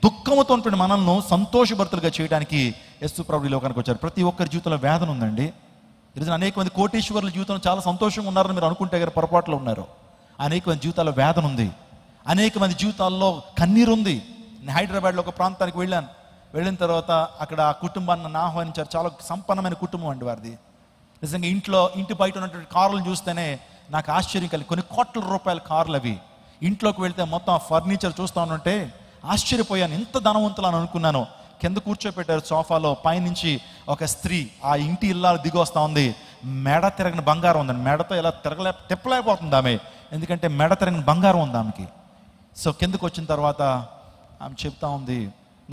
దుఃఖముతో ఉంటున్న మనల్ని సంతోషభరితులుగా చేయడానికి యేసు ప్రభువు ఈ లోకానికి వచ్చారు. ప్రతి ఒక్కరి జీవితంలో వేదన ఉందండి. ఈరోజు అనేక మంది కోటీశ్వరుల జీవితంలో చాలా సంతోషంగా ఉన్నారని మీరు అనుకుంటే గారు పొరపాట్లు ఉన్నారు. అనేక మంది జీవితాల్లో వేదన ఉంది. అనేక మంది జీవితాల్లో కన్నీరు ఉంది. నేను హైదరాబాద్లో ఒక ప్రాంతానికి వెళ్ళిన తర్వాత అక్కడ ఆ కుటుంబాన్ని ఆహ్వానించారు. చాలా సంపన్నమైన కుటుంబం అండి వారిది. నిజంగా ఇంటి బయట ఉన్నటువంటి కార్లను చూస్తేనే నాకు ఆశ్చర్యం కలిగి, కొన్ని కోట్ల రూపాయల కార్లు అవి. ఇంట్లోకి వెళ్తే మొత్తం ఫర్నిచర్ చూస్తూ ఉంటే ఆశ్చర్యపోయాను. ఎంత ధనవంతులు అని అనుకున్నాను. కింద కూర్చోపెట్టారు సోఫాలో. పైనుంచి ఒక స్త్రీ ఆ ఇంటి ఇల్లాలు దిగి వస్తూ ఉంది. మెడ తిరగని బంగారం ఉందండి. మెడతో ఇలా తిప్పలేకపోతుంది ఆమె, ఎందుకంటే మెడ తిరగని బంగారం ఉంది ఆమెకి. సో కిందకు వచ్చిన తర్వాత ఆమె చెప్తా ఉంది,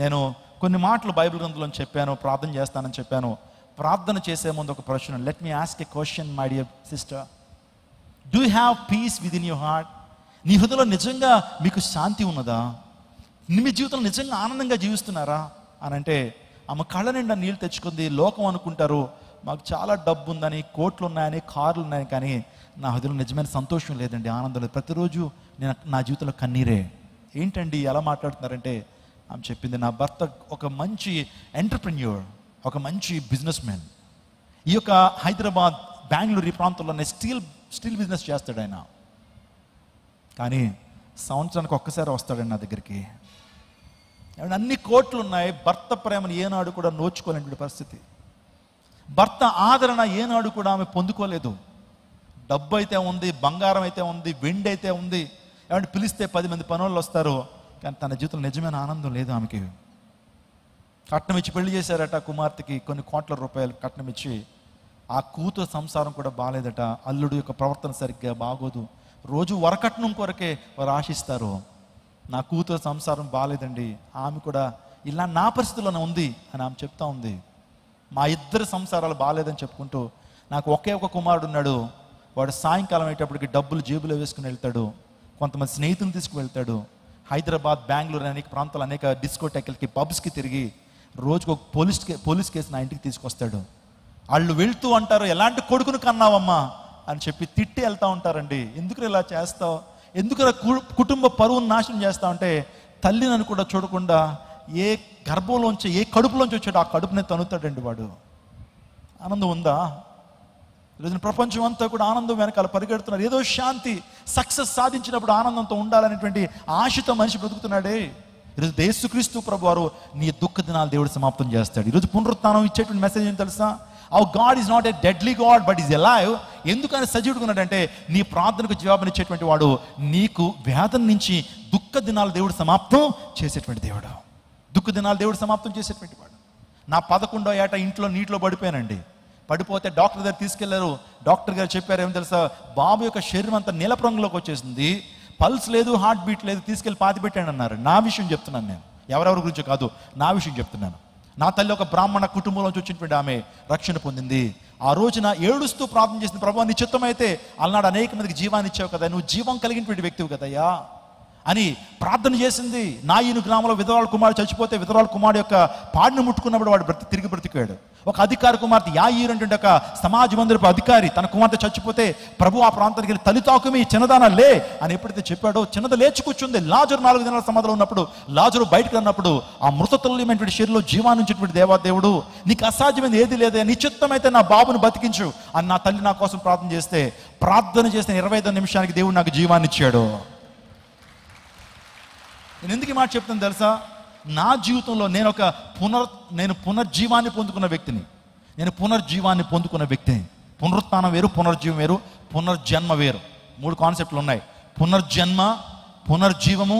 నేను కొన్ని మాటలు బైబిల్ గ్రంథంలో చెప్పాను, ప్రార్థన చేస్తానని చెప్పాను. ప్రార్థన చేసే ముందు ఒక ప్రశ్న, let me ask a question my dear sister. Do you have piece with in your heart? నీ హృదయంలో నిజంగా మీకు శాంతి ఉన్నదా? మీ జీవితంలో నిజంగా ఆనందంగా జీవిస్తున్నారా అని అంటే ఆమె కళ్ళ నిండా నీళ్ళు తెచ్చుకుంది. లోకం అనుకుంటారు మాకు చాలా డబ్బు ఉందని, కోట్లు ఉన్నాయని, కార్లు ఉన్నాయని, కానీ నా హృదయంలో నిజమైన సంతోషం లేదండి, ఆనందం లేదు. ప్రతిరోజు నా జీవితంలో కన్నీరే. ఏంటండి ఎలా మాట్లాడుతున్నారంటే ఆమె చెప్పింది, నా భర్త ఒక మంచి ఎంటర్ప్రెన్యూర్, ఒక మంచి బిజినెస్ మ్యాన్. ఈ యొక్క హైదరాబాద్, బెంగళూరు ఈ ప్రాంతంలోనే స్టీల్ బిజినెస్ చేస్తాడు ఆయన. కానీ సంవత్సరానికి ఒక్కసారి వస్తాడండి నా దగ్గరికి. అన్ని కోట్లు ఉన్నాయి, భర్త ప్రేమను ఏనాడు కూడా నోచుకోలేని పరిస్థితి. భర్త ఆదరణ ఏనాడు కూడా ఆమె పొందుకోలేదు. డబ్బు అయితే ఉంది, బంగారం అయితే ఉంది, వెండి అయితే ఉంది. ఏమంటే పిలిస్తే 10 మంది పనులు వస్తారు, కానీ తన జీవితంలో నిజమైన ఆనందం లేదు ఆమెకి. కట్నం ఇచ్చి పెళ్లి చేశారట కుమార్తెకి, కొన్ని కోట్ల రూపాయలు కట్నం ఇచ్చి. ఆ కూతురు సంసారం కూడా బాగాలేదట. అల్లుడు యొక్క ప్రవర్తన సరిగ్గా బాగోదు. రోజు వరకట్నం కొరకే వారు ఆశిస్తారు. నా కూతురు సంసారం బాగాలేదండి, ఆమె కూడా ఇలా నా పరిస్థితుల్లోనే ఉంది అని ఆమె చెప్తా ఉంది. మా ఇద్దరు సంసారాలు బాగాలేదని చెప్పుకుంటూ, నాకు ఒకే ఒక కుమారుడు ఉన్నాడు, వాడు సాయంకాలం అయ్యేటప్పటికి డబ్బులు జేబులో వేసుకుని వెళ్తాడు, కొంతమంది స్నేహితులను తీసుకువెళ్తాడు. హైదరాబాద్, బెంగళూరు అనేక ప్రాంతాలు, అనేక డిస్కోటెక్లకి, పబ్స్కి తిరిగి రోజుకు ఒక పోలీస్ కేసు నా ఇంటికి తీసుకొస్తాడు. వాళ్ళు వెళ్తూ అంటారు, ఎలాంటి కొడుకును కన్నావమ్మా అని చెప్పి తిట్టి వెళ్తూ ఉంటారండి. ఎందుకు ఇలా చేస్తావు, ఎందుకు కుటుంబ పరువును నాశనం చేస్తావు అంటే, తల్లిని కూడా చూడకుండా ఏ గర్భంలోంచి, ఏ కడుపులోంచి వచ్చాడు ఆ కడుపునే తనుతాడండి వాడు. ఆనందం ఉందా? ఈరోజు ప్రపంచం అంతా కూడా ఆనందం వెనకాల పరిగెడుతున్నారు. ఏదో శాంతి, సక్సెస్ సాధించినప్పుడు ఆనందంతో ఉండాలనేటువంటి ఆశతో మనిషి బ్రతుకుతున్నాడే. ఈరోజు యేసుక్రీస్తు ప్రభువారు నీ దుఃఖ దినాలు దేవుడు సమాప్తం చేస్తాడు. ఈరోజు పునరుత్థానం ఇచ్చేటువంటి మెసేజ్ ఏం తెలుసా? Hour God is not a deadly God but is alive. ఎందుకు ఆయన సజీవుడుకున్నాడంటే, నీ ప్రార్థనకు జవాబునిచ్చేటువంటి వాడు, నీకు వేదన నుంచి దుఃఖ దినాలు దేవుడు సమాప్తం చేసేటువంటి దేవుడు. దుఃఖ దినాలు దేవుడు సమాప్తం చేసేటువంటి వాడు. నా 11వ ఏట ఇంట్లో నీటిలో పడిపోయానండి. పడిపోతే డాక్టర్ దగ్గర తీసుకెళ్లారు. డాక్టర్ గారు చెప్పారు, ఏం తెలుసా, బాబు యొక్క శరీరం అంతా నీలపు రంగులోకి వచ్చేసింది, పల్స్ లేదు, హార్ట్ బీట్ లేదు, తీసుకెళ్ళి పాతి పెట్టాను అన్నారు. నా విషయం చెప్తున్నాను నేను, ఎవరెవరి గురించి కాదు, నా విషయం చెప్తున్నాను. నా తల్లి ఒక బ్రాహ్మణ కుటుంబంలోంచి వచ్చినటువంటి ఆమె రక్షణ పొందింది. ఆ రోజున ఏడుస్తూ ప్రార్థన చేసిన, ప్రభువా నీ చిత్తం అయితే అలనాడు అనేక మందికి జీవాన్ని ఇచ్చావు కదా, నువ్వు జీవం కలిగినటువంటి వ్యక్తివి కదయ్యా అని ప్రార్థన చేసింది. నాయను గ్రామంలో విధవరాల కుమారుడు చచ్చిపోతే విధవరాల కుమారుడు యొక్క పాడిని ముట్టుకున్నప్పుడు వాడు తిరిగి బ్రతికాడు. ఒక అధికారి కుమార్తె యాయీరు అంటే ఒక సమాజ మందిరపు అధికారి, తన కుమార్తె చచ్చిపోతే ప్రభు ఆ ప్రాంతానికి వెళ్ళి, తల్లి తాకుమి చిన్నదాన లే అని ఎప్పుడైతే చెప్పాడో, చిన్నది లేచి కూర్చుంది. లాజరు 4 దినాల సమాధిలో ఉన్నప్పుడు, లాజరు బయటకు అన్నప్పుడు ఆ మృతతుల్యమైనటువంటి శరీరంలో జీవాన్నించేటువంటి దేవాదేవుడు, నీకు అసాధ్యమైనది ఏది లేదే, నీ చిత్తమైతే నా బాబును బతికించు అని నా తల్లి నా కోసం ప్రార్థన చేస్తే, ప్రార్థన చేసిన 25 నిమిషానికి దేవుడు నాకు జీవాన్ని ఇచ్చాడు. నేను ఎందుకు ఈ మాట చెప్తాను తెలుసా? నా జీవితంలో నేను పునర్జీవాన్ని పొందుకున్న వ్యక్తిని. నేను పునర్జీవాన్ని పొందుకున్న వ్యక్తిని. పునరుత్థానం వేరు, పునర్జీవం వేరు, పునర్జన్మ వేరు. 3 కాన్సెప్ట్లు ఉన్నాయి. పునర్జన్మ, పునర్జీవము,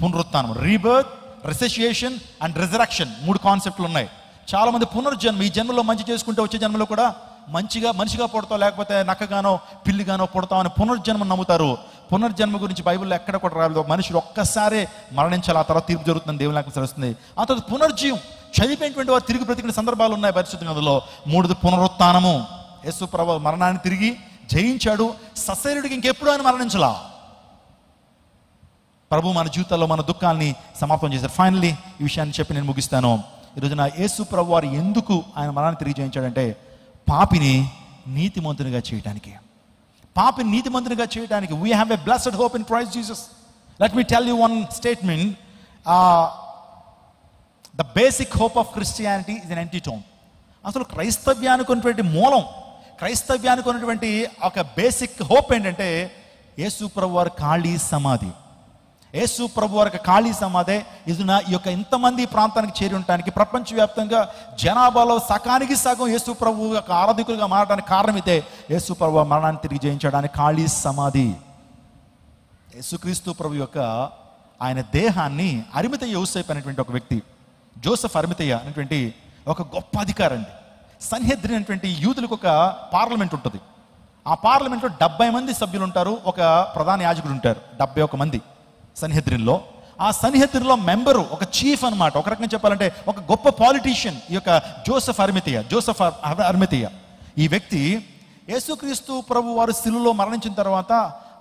పునరుత్థానం. రీబర్త్, రెససియేషన్ అండ్ రిజరక్షన్ 3 కాన్సెప్ట్లు ఉన్నాయి. చాలామంది పునర్జన్మ, ఈ జన్మలో మంచి చేసుకుంటే వచ్చే జన్మలో కూడా మనిషిగా పుడతావు, లేకపోతే నక్కగానో పిల్లిగానో పుడతావు అని పునర్జన్మ నమ్ముతారు. పునర్జన్మ గురించి బైబిల్లో ఎక్కడ కూడా రాలేదు. మనుషులు ఒక్కసారే మరణించాలి, ఆ తర్వాత తీర్పు జరుగుతుంది, దేవుని లేఖనం తెలుస్తుంది. ఆ తర్వాత పునర్జీవం, చనిపోయినటువంటి వారు తిరిగి బ్రతికిన సందర్భాలు ఉన్నాయి పరిశుద్ధ గ్రంథంలో. 3ది పునరుత్థానము. యేసు ప్రభువు మరణాన్ని తిరిగి జయించాడు. సశరీరుడికి ఇంకెప్పుడు ఆయన మరణించలా. ప్రభు మన జీవితాల్లో మన దుఃఖాన్ని సమాప్తం చేశారు. ఫైనల్లీ ఈ విషయాన్ని చెప్పి నేను ముగిస్తాను. ఈరోజున యేసు ప్రభు వారు ఎందుకు ఆయన మరణాన్ని తిరిగి జయించాడంటే పాపిని నీతిమంతునిగా చేయడానికి. పాపిని నీతిమంతునిగా చేయడానికి. We have a blessed hope in Christ Jesus. Let me tell you one statement. The basic hope of Christianity is an యాంటీటోన్. అసలు క్రైస్తవ్యానికి ఉన్నటువంటి మూలం, క్రైస్తవ్యానికి ఉన్నటువంటి ఒక బేసిక్ హోప్ ఏంటంటే యేసు ప్రభు వారి ఖాళీ సమాధి. యేసు ప్రభు వారికి ఖాళీ సమాధే ఇదిన ఈ యొక్క ఇంతమంది ప్రాంతానికి చేరి ఉండటానికి, ప్రపంచవ్యాప్తంగా జనాభాలో సగానికి సగం యేసు ప్రభు యొక్క ఆరాధికులుగా మారడానికి కారణమైతే యేసు ప్రభు మరణాన్ని తిరిగి జయించడానికి ఖాళీ సమాధి. యేసుక్రీస్తు ప్రభు యొక్క ఆయన దేహాన్ని అరిమతయ్య యోసేపు అనేటువంటి ఒక వ్యక్తి, జోసెఫ్ అరిమతయ్య అనేటువంటి ఒక గొప్ప అధికారి అండి. సన్హెద్రిన్ అనేటువంటి యూదులకు ఒక పార్లమెంట్ ఉంటుంది. ఆ పార్లమెంట్లో 70 మంది సభ్యులు ఉంటారు, ఒక ప్రధాన యాజకుడు ఉంటారు. 71 మంది సన్హెద్రిన్లో. ఆ సన్హెద్రిన్లో మెంబరు ఒక చీఫ్ అనమాట. ఒక రకంగా చెప్పాలంటే ఒక గొప్ప పాలిటీషియన్ ఈ యొక్క జోసెఫ్ అరిమతయ్య. ఈ వ్యక్తి యేసుక్రీస్తు ప్రభు వారు శిలువలో మరణించిన తర్వాత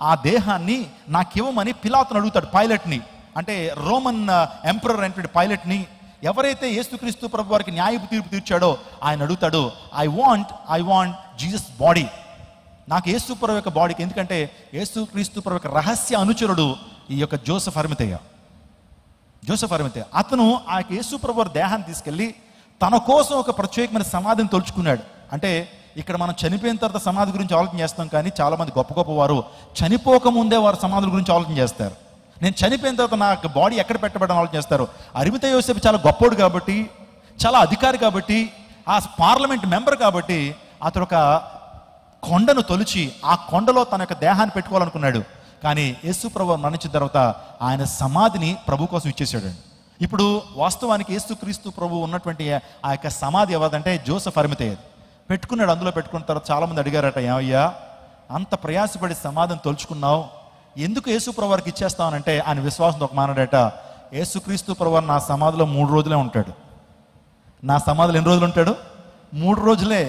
ఆ దేహాన్ని నాకివ్వమని పిలాతుని అడుగుతాడు, పైలట్ని. అంటే రోమన్ ఎంపరర్ అనేటువంటి పైలట్ని. ఎవరైతే యేసుక్రీస్తు ప్రభు వారికి న్యాయపు తీర్పు తీర్చాడో ఆయన అడుగుతాడు, ఐ వాంట్ జీసస్ బాడీ. నాకు యేసు ప్రభు యొక్క బాడీకి. ఎందుకంటే యేసుక్రీస్తు ప్రభు యొక్క రహస్య అనుచరుడు ఈ యొక్క జోసెఫ్ అరిమతయ్య. అతను ఆ యేసు ప్రభు వారి దేహాన్ని తీసుకెళ్ళి తన కోసం ఒక ప్రత్యేకమైన సమాధిని తలుచుకున్నాడు. అంటే ఇక్కడ మనం చనిపోయిన తర్వాత సమాధి గురించి ఆలోచన చేస్తాం, కానీ చాలామంది గొప్ప వారు చనిపోకముందే వారు సమాధుల గురించి ఆలోచన చేస్తారు. నేను చనిపోయిన తర్వాత నా బాడీ ఎక్కడ పెట్టబడని ఆలోచన చేస్తారు. అరిమతయ్య యోసేపు చాలా గొప్పోడు కాబట్టి, చాలా అధికారి కాబట్టి, ఆ పార్లమెంట్ మెంబర్ కాబట్టి అతను ఒక కొండను తొలిచి ఆ కొండలో తన యొక్క దేహాన్ని పెట్టుకోవాలనుకున్నాడు. కానీ యేసు ప్రభు మరణించిన తర్వాత ఆయన సమాధిని ప్రభు కోసం ఇచ్చేసాడు. ఇప్పుడు వాస్తవానికి యేసుక్రీస్తు ప్రభు ఉన్నటువంటి ఆ యొక్క సమాధి ఎవరిదంటే జోసెఫ్ అరిమతయ్య పెట్టుకున్నాడు. అందులో పెట్టుకున్న తర్వాత చాలామంది అడిగారట, ఏమయ్యా అంత ప్రయాసపడి సమాధిని తొలుచుకున్నావు, ఎందుకు యేసు ప్రభు వారికి ఇచ్చేస్తామనంటే ఆయన విశ్వాసంతో ఒక మానడట, యేసుక్రీస్తు ప్రభు వారు నా సమాధిలో 3 రోజులే ఉంటాడు. నా సమాధిలో ఎన్ని రోజులు ఉంటాడు? 3 రోజులే.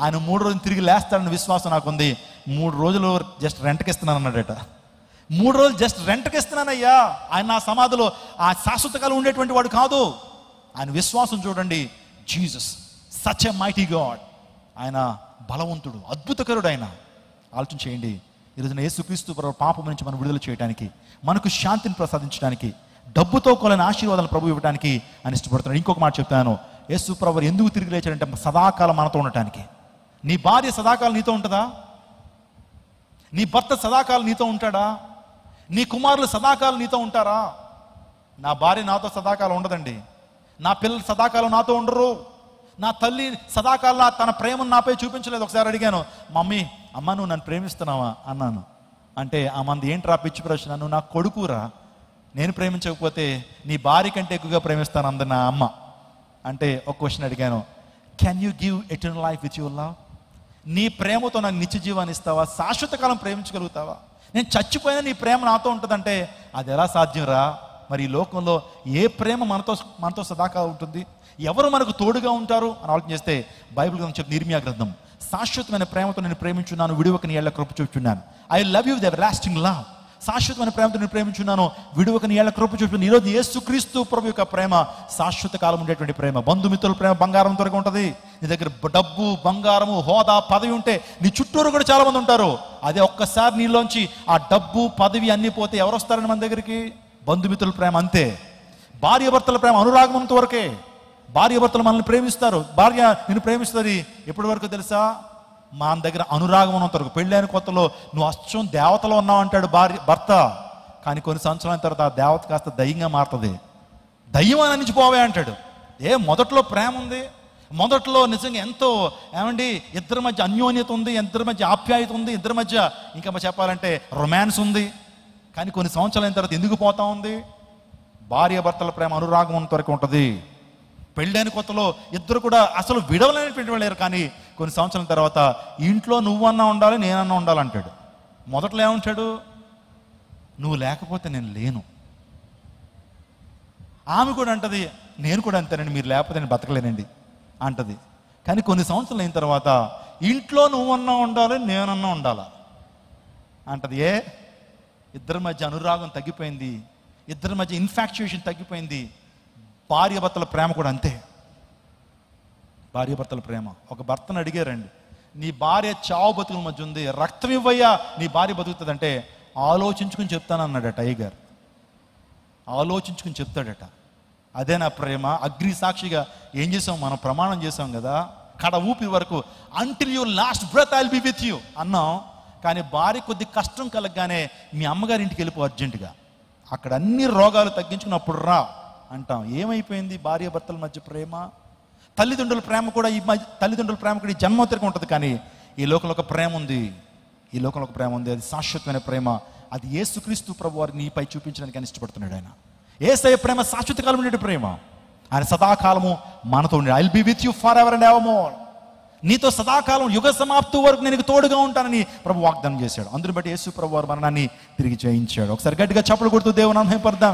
ఆయన 3 రోజులు తిరిగి లేస్తాడని విశ్వాసం నాకుంది. 3 రోజులు జస్ట్ రెంట్కి ఇస్తున్నాను అన్నాడట. 3 రోజులు జస్ట్ రెంట్కి ఇస్తున్నానయ్యా. ఆయన నా సమాధిలో ఆ శాశ్వత కాలం ఉండేటువంటి వాడు కాదు. ఆయన విశ్వాసం చూడండి. Jesus such a mighty God. ఆయన బలవంతుడు, అద్భుతకరుడు. ఆయన ఆలోచన చేయండి. ఈరోజున యేసుక్రీస్తు ప్రభు పాపం నుంచి మనం విడుదల చేయడానికి, మనకు శాంతిని ప్రసాదించడానికి, డబ్బుతో కొలని ఆశీర్వాదాలను ప్రభు ఇవ్వడానికి ఆయన ఇష్టపడుతున్నాడు. ఇంకొక మాట చెప్తాను, యేసు ప్రభు ఎందుకు తిరిగి లేచాడంటే సదాకాలం మనతో ఉండటానికి. నీ భార్య సదాకాలం నీతో ఉంటుందా? నీ భర్త సదాకాలం నీతో ఉంటాడా? నీ కుమారులు సదాకాలం నీతో ఉంటారా? నా భార్య నాతో సదాకాలం ఉండదండి. నా పిల్లలు సదాకాలం నాతో ఉండరు. నా తల్లి సదాకాలం తన ప్రేమను నాపై చూపించలేదు. ఒకసారి అడిగాను, మమ్మీ అమ్మ నువ్వు నన్ను ప్రేమిస్తున్నావా అన్నాను. అంటే ఆ మంది ఏంట్రా పిచ్చి ప్రశ్న, నువ్వు నా కొడుకురా, నేను ప్రేమించకపోతే నీ భార్య కంటే ఎక్కువగా ప్రేమిస్తాను అంది నా అమ్మ. అంటే ఒక క్వశ్చన్ అడిగాను, can you give eternal life with your love? నీ ప్రేమతో నాకు నిత్య జీవాన్ని ఇస్తావా? శాశ్వత కాలం ప్రేమించగలుగుతావా? నేను చచ్చిపోయినా నీ ప్రేమ నాతో ఉంటుందంటే అది ఎలా సాధ్యం రా? మరి ఈ లోకంలో ఏ ప్రేమ మనతో సదాకాలం ఉంటుంది? ఎవరు మనకు తోడుగా ఉంటారు అని ఆలోచన చేస్తే బైబిల్ గ్రంథం చెప్తుంది, ఇర్మియా గ్రంథం, శాశ్వతమైన ప్రేమతో నేను ప్రేమించున్నాను, విడువక నీ ఏళ్ల కృప చూపుచున్నాను. I love you with everlasting love. శాశ్వతమైన ప్రేమతో నేను ప్రేమించున్నాను, విడువక నీ ఏళ్ల కృప చూపుచున్నాను. ఈరోజు యేసుక్రీస్తు ప్రభు యొక్క ప్రేమ శాశ్వత కాలం ఉండేటువంటి ప్రేమ. బంధుమిత్రుల ప్రేమ బంగారం త్వరగా ఉంటుంది. నీ దగ్గర డబ్బు, బంగారము, హోదా, పదవి ఉంటే నీ చుట్టూరు కూడా చాలా మంది ఉంటారు. అదే ఒక్కసారి నీలోంచి ఆ డబ్బు, పదవి అన్నీ పోతే ఎవరు వస్తారని మన దగ్గరికి? బంధుమిత్రుల ప్రేమ అంతే. భార్యాభర్తల ప్రేమ అనురాగమంత వరకే. భార్యాభర్తలు మనల్ని ప్రేమిస్తారు, భార్య నిన్ను ప్రేమిస్తుంది. ఎప్పటి వరకు తెలుసా? మన దగ్గర అనురాగం ఉన్నంత వరకు. పెళ్ళైన కొత్తలో నువ్వు అచ్చం దేవతలో ఉన్నావు అంటాడు భర్త, కానీ కొన్ని సంవత్సరాల తర్వాత ఆ దేవత కాస్త దయ్యంగా మారుతుంది. దయ్యం నుంచి పోవే అంటాడు. మొదట్లో ప్రేమ ఉంది, మొదట్లో నిజంగా ఎంతో ఏమండి ఇద్దరి మధ్య అన్యోన్యత ఉంది, ఇద్దరి మధ్య ఆప్యాయత ఉంది, ఇద్దరి మధ్య ఇంకా చెప్పాలంటే రొమాన్స్ ఉంది. కానీ కొన్ని సంవత్సరాలు అయిన తర్వాత ఎందుకు పోతా ఉంది? భార్య భర్తల ప్రేమ అనురాగం ఉన్నంత వరకు ఉంటుంది. పెళ్ళైన కొత్తలో ఇద్దరు కూడా అసలు విడవలేనటువంటి వాళ్ళు లేరు. కానీ కొన్ని సంవత్సరాల తర్వాత ఇంట్లో నువ్వన్నా ఉండాలి, నేనన్నా ఉండాలంటాడు. మొదట్లో ఏమంటాడు? నువ్వు లేకపోతే నేను లేను. ఆమె కూడా అంటది, నేను కూడా అంతేనండి, మీరు లేకపోతే నేను బతకలేనండి అంటది. కానీ కొన్ని సంవత్సరాలు అయిన తర్వాత ఇంట్లో నువ్వన్నా ఉండాలి, నేనన్నా ఉండాలా అంటది. ఇద్దరి మధ్య అనురాగం తగ్గిపోయింది, ఇద్దరి మధ్య ఇన్ఫాక్చుయేషన్ తగ్గిపోయింది. భార్యాభర్తల ప్రేమ కూడా అంతే. భార్యాభర్తల ప్రేమ, ఒక భర్తను అడిగారండి, నీ భార్య చావు బతుకుల మధ్య ఉంది, రక్తం ఇవ్వయ్యా నీ భార్య బతుకుతుందంటే ఆలోచించుకుని చెప్తానన్నాడట అయ్యగారు. ఆలోచించుకుని చెప్తాడట. అదే నా ప్రేమ. అగ్ని సాక్షిగా ఏం చేసాం మనం? ప్రమాణం చేసాం కదా, కడ ఊపి వరకు, until you last breath I will be with you అన్నాం. కానీ భార్య కొద్ది కష్టం కలగగానే మీ అమ్మగారి ఇంటికి వెళ్ళిపో అర్జెంటుగా, అక్కడ అన్ని రోగాలు తగ్గించుకున్నప్పుడు రా అంటాం. ఏమైపోయింది భార్య భర్తల మధ్య ప్రేమ? తల్లిదండ్రుల ప్రేమ కూడా ఈ జన్మోత్తరికి ఉంటుంది. కానీ ఈ లోకంలో ఒక ప్రేమ ఉంది, ఈ లోకంలో ఒక ప్రేమ ఉంది, అది శాశ్వతమైన ప్రేమ. అది యేసుక్రీస్తు ప్రభు వారిని నీపై చూపించడానికి ఆయన ఇష్టపడుతున్నాడు. ఆయన యేసయ్య ప్రేమ శాశ్వత కాలం ఉండే ప్రేమ. ఆయన సదాకాలము మనతో ఉండే, I will be with you for ever and ever more. నీతో సదాకాలం యుగ సమాప్తి వరకు నేను తోడుగా ఉంటానని ప్రభు వాగ్దానం చేశాడు. అందుని బట్టి యేసు ప్రభు వారు మరణాన్ని తిరిగి చేయించాడు. ఒకసారి గట్టిగా చప్పలు కొడుతూ దేవుని మహిమపడదాం.